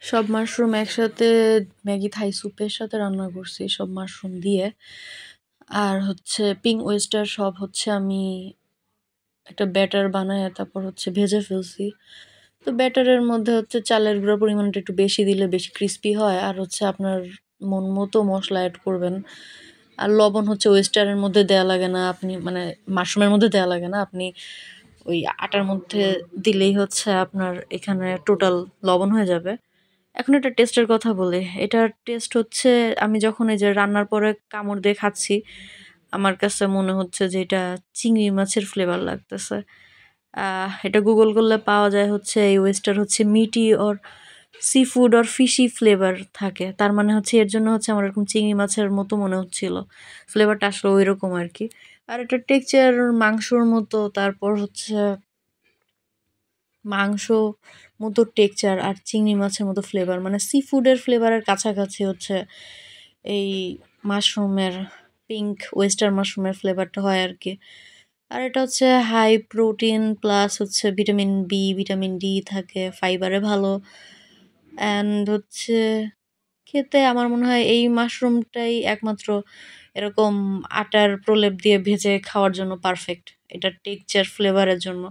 সব মাশরুম একসাথে ম্যাগি থাই স্যুপের সাথে রান্না করছি সব মাশরুম দিয়ে। আর হচ্ছে পিং ওয়েস্টার সব হচ্ছে আমি একটা ব্যাটার বানায় তারপর হচ্ছে ভেজে ফেলছি। তো ব্যাটারের মধ্যে হচ্ছে চালের গুঁড়ার পরিমাণটা একটু বেশি দিলে বেশি ক্রিস্পি হয়। আর হচ্ছে আপনার মন মতো মসলা এড করবেন। আর লবণ হচ্ছে ওয়েস্টারের মধ্যে দেয়া লাগে না, আপনি মানে মাশরুমের মধ্যে দেয়া লাগে না, আপনি ওই আটার মধ্যে দিলেই হচ্ছে আপনার এখানে টোটাল লবণ হয়ে যাবে। এখন এটা টেস্টের কথা বলি। এটার টেস্ট হচ্ছে আমি যখন এই যে রান্নার পরে কামড় দিয়ে খাচ্ছি, আমার কাছে মনে হচ্ছে যে এটা চিংড়ি মাছের ফ্লেভার লাগতেছে। এটা গুগল করলে পাওয়া যায় হচ্ছে এই ওয়েস্টার হচ্ছে মিটি or sea food or fishy flavour থাকে। তার মানে হচ্ছে এর জন্য হচ্ছে আমার এরকম চিংড়ি মাছের মতো মনে হচ্ছিল। ফ্লেভারটা আসলে ওইরকম আরকি। আর এটার টেক্সচার মাংসর মতো, তারপর হচ্ছে মাংস মতো টেক্সচার আর চিংড়ি মাছের মতো ফ্লেভার, মানে সি ফুডের ফ্লেভারের কাছাকাছি হচ্ছে এই মাশরুমের পিঙ্ক ওয়েস্টার মাশরুমের ফ্লেভারটা হয় আর কি। আর এটা হচ্ছে হাই প্রোটিন প্লাস হচ্ছে ভিটামিন বি ভিটামিন ডি থাকে, ফাইবারে ভালো। অ্যান্ড হচ্ছে খেতে আমার মনে হয় এই মাশরুমটাই একমাত্র এরকম আটার প্রলেপ দিয়ে ভেজে খাওয়ার জন্য পারফেক্ট। এটার টেক্সচার ফ্লেভারের জন্য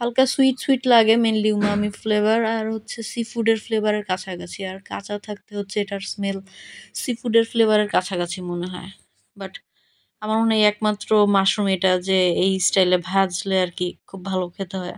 হালকা সুইট সুইট লাগে, মেনলি উমামি ফ্লেভার আর হচ্ছে সি ফুডের ফ্লেভারের কাছাকাছি। আর কাঁচা থাকতে হচ্ছে এটার স্মেল সি ফুডের ফ্লেভারের কাছাকাছি মনে হয়। বাট আমার মনে হয় একমাত্র মাশরুম এটা যে এই স্টাইলে ভাজলে আর কি খুব ভালো খেতে হয়।